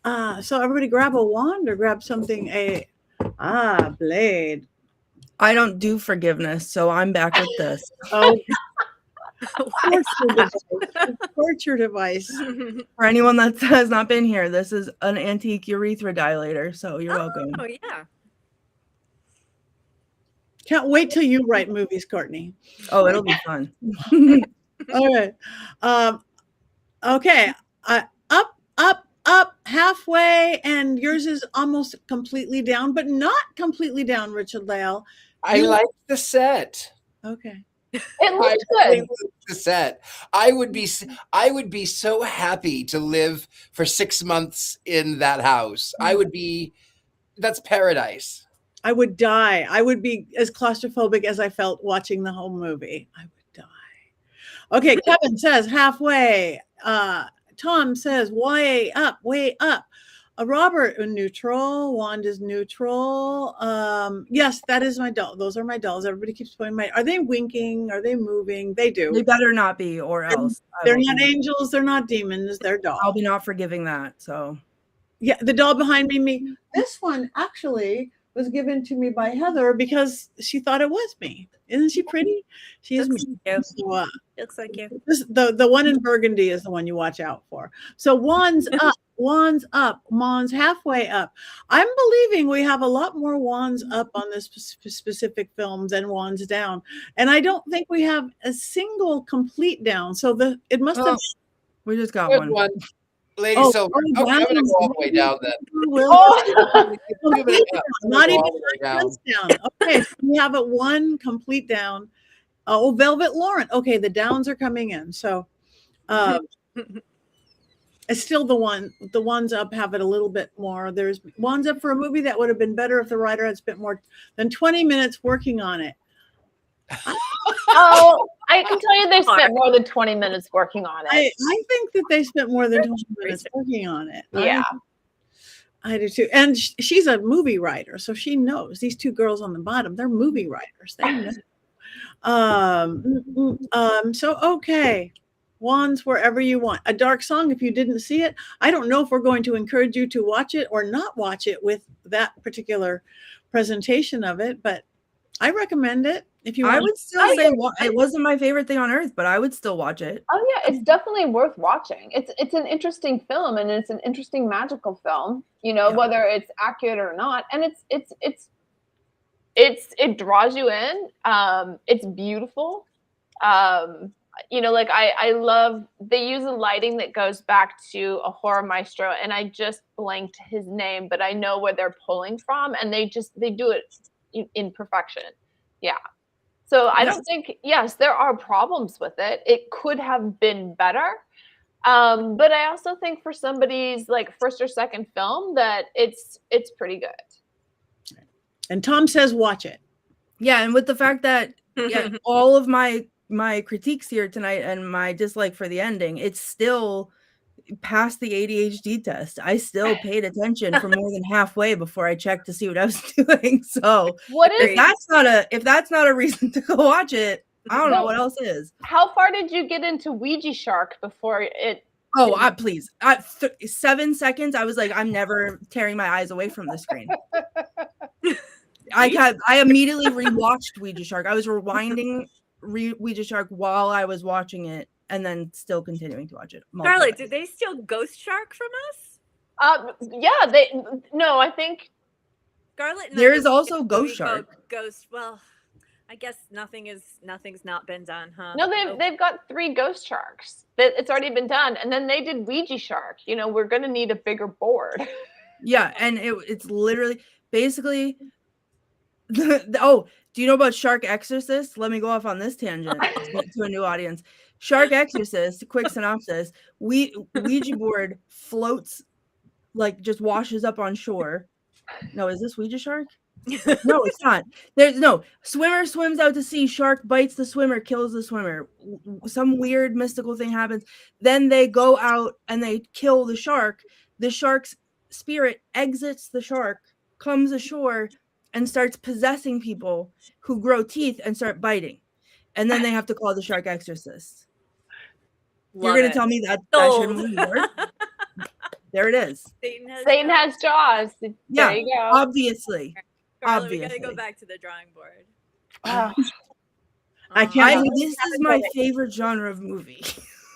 So everybody grab a wand or grab something, blade. I don't do forgiveness, so I'm back with this. Oh, torture device. For anyone that has not been here, this is an antique urethra dilator, so you're welcome. Oh, yeah. Can't wait till you write movies, Courtney. Oh, it'll be fun. All right. Okay. Up, halfway, and yours is almost completely down, but not completely down, Richard Lale. I like the set. Okay. It I looks really good. like the set. I would be so happy to live for 6 months in that house. That's paradise. I would die. I would be as claustrophobic as I felt watching the whole movie. I would die. Okay, Kevin says halfway. Tom says way up, way up. Robert, neutral. Wand is neutral. Yes, that is my doll. Those are my dolls. Everybody keeps pointing are they winking? Are they moving? They do. They better not be, or else They're not angels. They're not demons. They're dolls. I'll be not forgiving that. So yeah, the doll behind me. This one actually was given to me by Heather because she thought it was me. Isn't she pretty? She is me. So, Looks like you. the one in burgundy is the one you watch out for. So wands up, wands up, wands halfway up. I'm believing we have a lot more wands up on this specific film than wands down, and I don't think we have a single complete down. So it must have. We just got Good one. Lady Silver. wow. I'm gonna go all the way down then. Not even 9 months down. Okay, so we have it one complete down. Oh, Velvet Lauren. Okay, the downs are coming in. So it's still the ones up have it a little bit more. There's ones up for a movie that would have been better if the writer had spent more than 20 minutes working on it. Oh, I can tell you they spent more than 20 minutes working on it. I think that they spent more than 20 minutes working on it. Yeah. I do too. And she's a movie writer, so she knows. These two girls on the bottom, they're movie writers. They know. So okay. Wands wherever you want. A Dark Song, if you didn't see it, I don't know if we're going to encourage you to watch it or not watch it with that particular presentation of it, but I recommend it. If you want. I would still say it wasn't my favorite thing on earth, but I would still watch it. Oh yeah, it's definitely worth watching. It's an interesting film, and it's an interesting magical film. You know, whether it's accurate or not, and it draws you in. It's beautiful. You know, like I love they use a lighting that goes back to a horror maestro, and I just blanked his name, but I know where they're pulling from, and they do it in perfection. Yeah. So I don't think, yes, there are problems with it. It could have been better. But I also think for somebody's like first or second film that it's pretty good. And Tom says watch it. Yeah, and with the fact that all of my critiques here tonight and my dislike for the ending, it's still past the ADHD test. I still paid attention for more than halfway before I checked to see what I was doing. So if that's not a reason to go watch it, I don't know what else is. How far did you get into Ouija Shark before it? Oh, please. 7 seconds. I was like, I'm never tearing my eyes away from the screen. I immediately rewatched Ouija Shark. I was rewinding Ouija Shark while I was watching it, and then still continuing to watch it. Scarlett, did they steal Ghost Shark from us? Yeah, I think Scarlett. There is also Ghost Shark. Well, I guess nothing's not been done, huh? No, they've got 3 Ghost Sharks. It's already been done, and then they did Ouija Shark. You know, we're gonna need a bigger board. Yeah, and it's literally basically. Do you know about Shark Exorcist? Let me go off on this tangent to a new audience. Shark Exorcist, quick synopsis. Ouija board floats, like just washes up on shore. No, is this Ouija Shark? No, it's not. Swimmer swims out to sea. Shark bites the swimmer, kills the swimmer. Some weird mystical thing happens. Then they go out and they kill the shark. The shark's spirit exits the shark, comes ashore, and starts possessing people who grow teeth and start biting. And then they have to call the Shark Exorcist. You're going to tell me that shouldn't work? There it is. Satan has jaws. There you go. Obviously. Scarlett, we got to go back to the drawing board. This is my favorite genre of movie.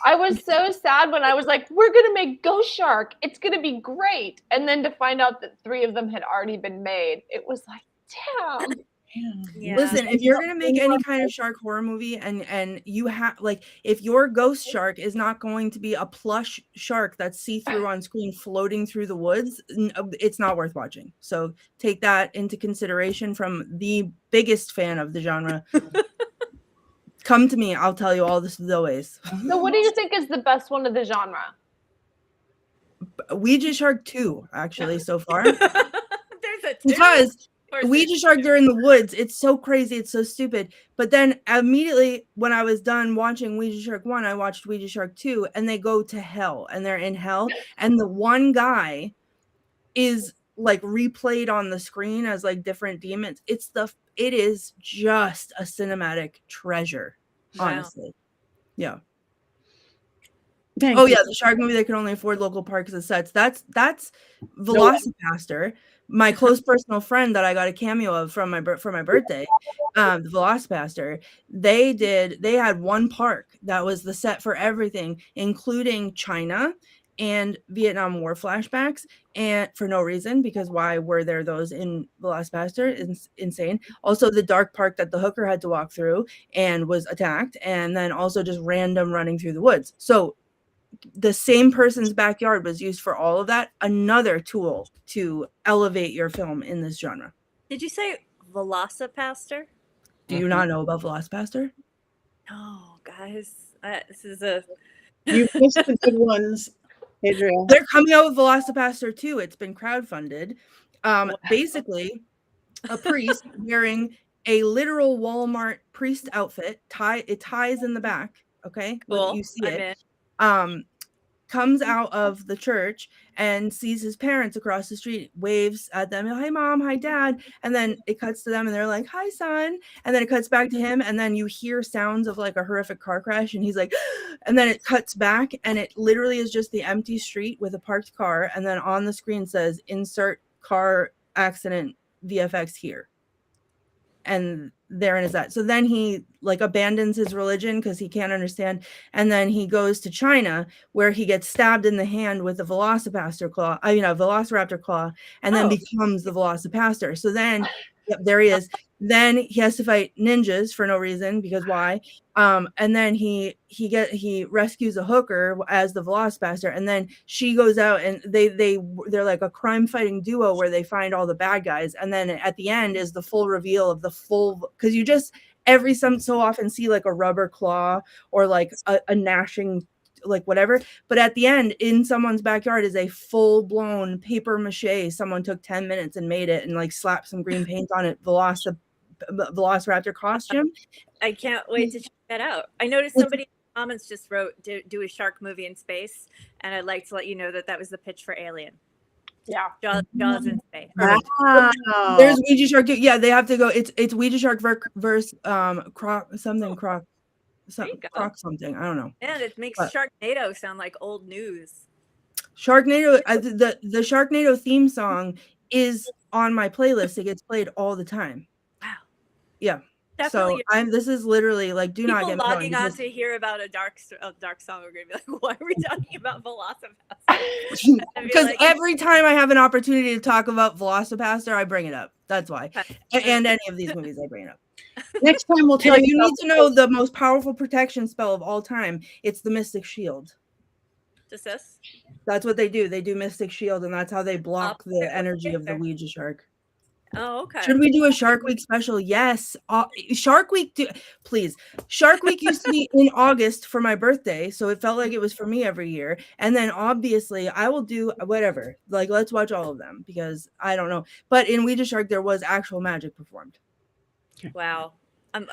I was so sad when I was like, we're going to make Ghost Shark. It's going to be great. And then to find out that 3 of them had already been made, it was like, damn. Yeah. Listen, if you're gonna make any kind of shark horror movie, and you have like, if your ghost shark is not going to be a plush shark that's see-through on screen floating through the woods, it's not worth watching. So take that into consideration from the biggest fan of the genre. Come to me, I'll tell you all the ways. So what do you think is the best one of the genre? Ouija Shark 2, actually, so far. There's a two? Because Or is it- Ouija Shark, they're in the woods. It's so crazy. It's so stupid. But then immediately when I was done watching Ouija Shark 1, I watched Ouija Shark 2, and they go to hell, and they're in hell. And the one guy is like replayed on the screen as like different demons. It is just a cinematic treasure, Wow. honestly. Yeah. Thank Oh you. yeah, the shark movie they could only afford local parks and sets. That's Velocipaster, my close personal friend that I got a cameo of for my birthday. The Velocipaster. They had one park that was the set for everything, including China and Vietnam War flashbacks, and for no reason, because why were there those in Velocipaster? It's insane. Also, the dark park that the hooker had to walk through and was attacked, and then also just random running through the woods. So the same person's backyard was used for all of that. Another tool to elevate your film in this genre. Did you say Velocipaster? Do you not know about Velocipaster? No, guys. This is a. You missed the good ones, Adria. They're coming out with Velocipaster 2. It's been crowdfunded. Basically, a priest wearing a literal Walmart priest outfit. It ties in the back. Okay, Cool. you see I'm it. in. Comes out of the church and sees his parents across the street, waves at them, "Hi mom, hi dad," and then it cuts to them and they're like, "Hi son," and then it cuts back to him, and then you hear sounds of like a horrific car crash, and he's like, and then it cuts back and it literally is just the empty street with a parked car, and then on the screen says insert car accident VFX here. And therein is that. So then he like abandons his religion because he can't understand. And then he goes to China where he gets stabbed in the hand with a Velociraptor claw, and then becomes the Velocipaster. So then, yep, there he is. Then he has to fight ninjas for no reason, because why? And then he rescues a hooker as the Velocipaster, and then she goes out and they're like a crime fighting duo where they find all the bad guys, and then at the end is the full reveal of the full, because you just every so often see like a rubber claw or like a gnashing, like whatever, but at the end in someone's backyard is a full-blown paper mache. Someone took 10 minutes and made it and like slapped some green paint on it, Velociraptor costume. I can't wait to check that out. I noticed somebody in the comments just wrote do a shark movie in space, and I'd like to let you know that was the pitch for Alien. Yeah. Jaws in space. Wow. There's Ouija Shark. Yeah, they have to go. It's Ouija Shark versus Croc something. Croc something. I don't know. And it makes But- Sharknado sound like old news. Sharknado. The Sharknado theme song is on my playlist. It gets played all the time. Wow. Yeah. Definitely. So this is literally like, do not People get me logging going, on because- to hear about a dark song are gonna be like, why are we talking about Velocipaster? because every time I have an opportunity to talk about Velocipaster, I bring it up. That's why. And any of these movies, I bring it up. Next time we'll And tell if you you. need to know the most powerful protection spell of all time, it's the Mystic Shield. Just this? That's what they do. They do Mystic Shield, and that's how they block Okay, the energy of the okay. Ouija shark. Oh, okay. Should we do a Shark Week special? Yes. Shark Week, please. Shark Week used to be in August for my birthday, so it felt like it was for me every year. And then obviously I will do whatever. Like, let's watch all of them, because I don't know. But in Ouija Shark, there was actual magic performed. Wow.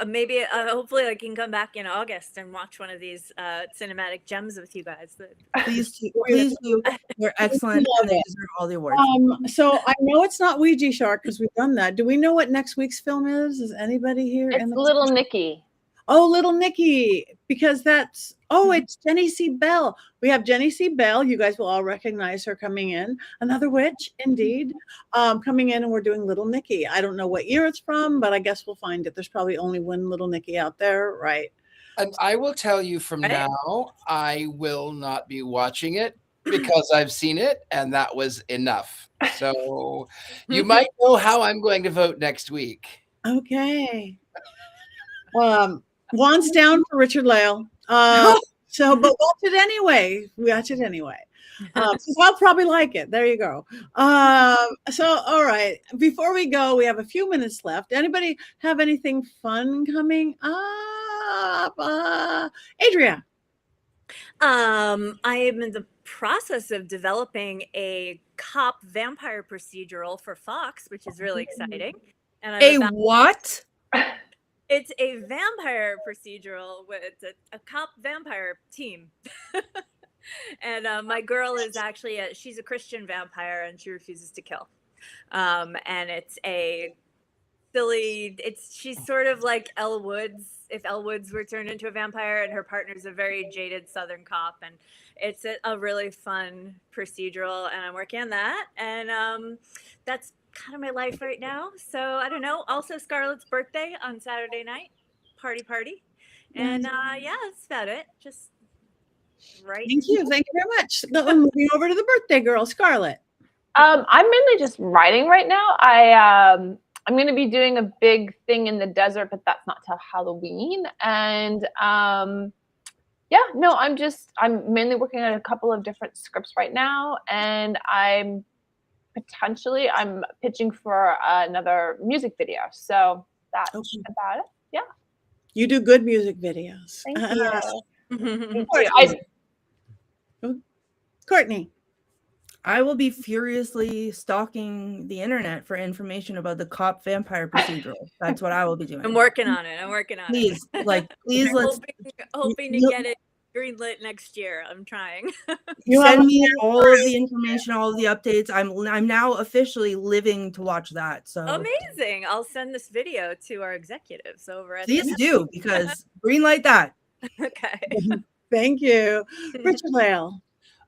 Maybe hopefully I can come back in August and watch one of these cinematic gems with you guys. Please do. They're excellent, and they deserve all the awards. So I know it's not Ouija Shark because we've done that. Do we know what next week's film is? Is anybody here? It's Little Nicky. Oh, Little Nicky, because it's Jenny C. Bell. We have Jenny C. Bell. You guys will all recognize her coming in. Another witch, indeed, coming in, and we're doing Little Nicky. I don't know what year it's from, but I guess we'll find it. There's probably only one Little Nicky out there, right? And I will tell you from Right. now, I will not be watching it because I've seen it and that was enough. So you might know how I'm going to vote next week. Okay. Wands down for Richard Lale. So, but watch it anyway. Watch it anyway. So I'll probably like it. There you go. So, all right. Before we go, we have a few minutes left. Anybody have anything fun coming up? Adria. I am in the process of developing a cop vampire procedural for Fox, which is really exciting. And A what? it's a vampire procedural with a cop vampire team. And my girl is actually she's a Christian vampire and she refuses to kill. And it's a silly, she's sort of like Elle Woods, if Elle Woods were turned into a vampire, and her partner's a very jaded Southern cop, and it's a really fun procedural, and I'm working on that, and that's kind of my life right now. So I don't know. Also, Scarlett's birthday on Saturday night, party, and yeah, that's about it. Just right. Thank you very much. Moving over to the birthday girl, Scarlett. I'm mainly just writing right now. I'm going to be doing a big thing in the desert, but that's not till Halloween. And yeah, no, I'm mainly working on a couple of different scripts right now, and I'm pitching for another music video. So that's about it. Yeah. You do good music videos. Thank you. Courtney. I will be furiously stalking the internet for information about the cop vampire procedural. That's what I will be doing. I'm working on it. Please, let's hoping to get it greenlit next year. I'm trying. Send me all of the information, all of the updates. I'm now officially living to watch that. So amazing! I'll send this video to our executives over at. Please do, because greenlight that. Okay. Thank you, Richard Lale.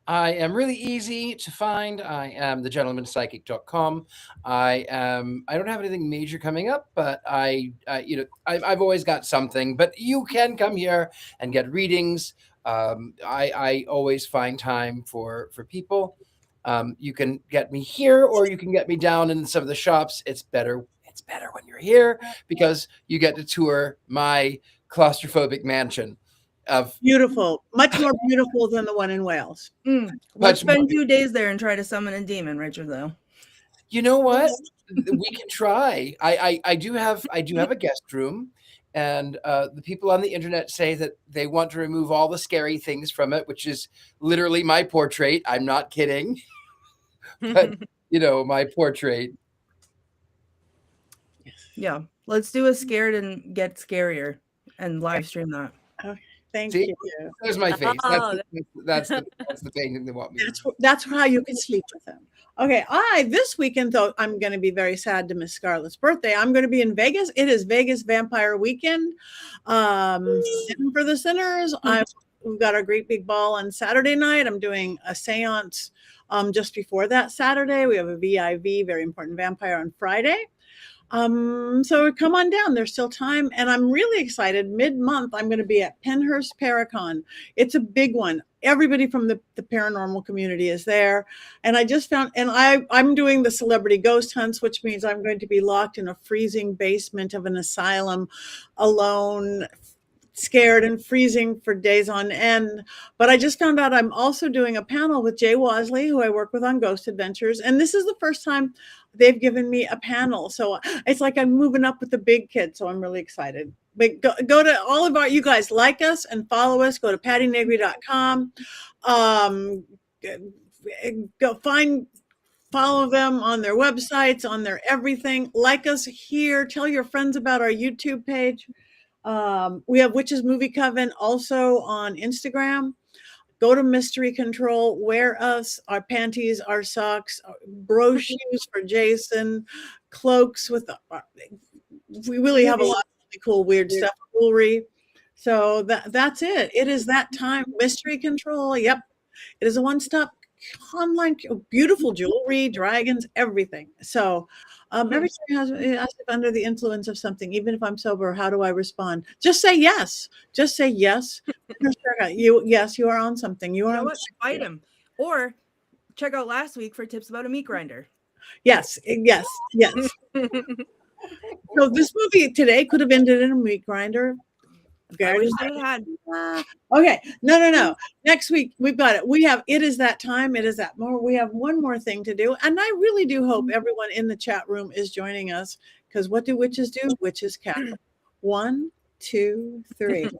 I am really easy to find. I am thegentlemanpsychic.com. I don't have anything major coming up, but I've always got something. But you can come here and get readings. I always find time for people. You can get me here, or you can get me down in some of the shops. It's better when you're here because you get to tour my claustrophobic mansion. Beautiful, much more beautiful than the one in Wales. Let's spend 2 days there and try to summon a demon, Richard, though. You know what? We can try. I do have a guest room, and the people on the internet say that they want to remove all the scary things from it, which is literally my portrait. I'm not kidding. But my portrait. Yeah, let's do a scared and get scarier and live stream that. Okay. Thank See, you. There's my face. Oh. That's the painting they want me. That's how you can sleep with them. Okay, this weekend, though, I'm going to be very sad to miss Scarlett's birthday. I'm going to be in Vegas. It is Vegas Vampire Weekend. Sitting for the Sinners. We've got our great big ball on Saturday night. I'm doing a seance just before that Saturday. We have a VIV, Very Important Vampire, on Friday. So come on down. There's still time. And I'm really excited. Mid-month, I'm going to be at Penhurst Paracon. It's a big one. Everybody from the paranormal community is there. And I just found, and I'm doing the celebrity ghost hunts, which means I'm going to be locked in a freezing basement of an asylum alone, scared and freezing for days on end. But I just found out I'm also doing a panel with Jay Wasley, who I work with on Ghost Adventures. And this is the first time they've given me a panel. So it's like I'm moving up with the big kids. So I'm really excited. But go to all of you guys, like us and follow us. Go to pattynegri.com. Follow them on their websites, on their everything. Like us here. Tell your friends about our YouTube page. We have Witches Movie Coven also on Instagram. Go to Mystery Control, wear us, our panties, our socks, bro shoes for Jason, cloaks with, we really have a lot of really cool, weird stuff, jewelry. So that's it. It is that time. Mystery Control. Yep. It is a one-stop online, beautiful jewelry, dragons, everything. So every time I ask if under the influence of something, even if I'm sober, how do I respond? Just say yes. Just say yes. Yes, you are on something. You are on Fight him. Or check out last week for tips about a meat grinder. Yes. So this movie today could have ended in a meat grinder. I Very wish I had. Okay. No. Next week we've got it. We have It Is That Time. It Is That More. We have one more thing to do. And I really do hope everyone in the chat room is joining us, because what do witches do? Witches cackle. 1, 2, 3.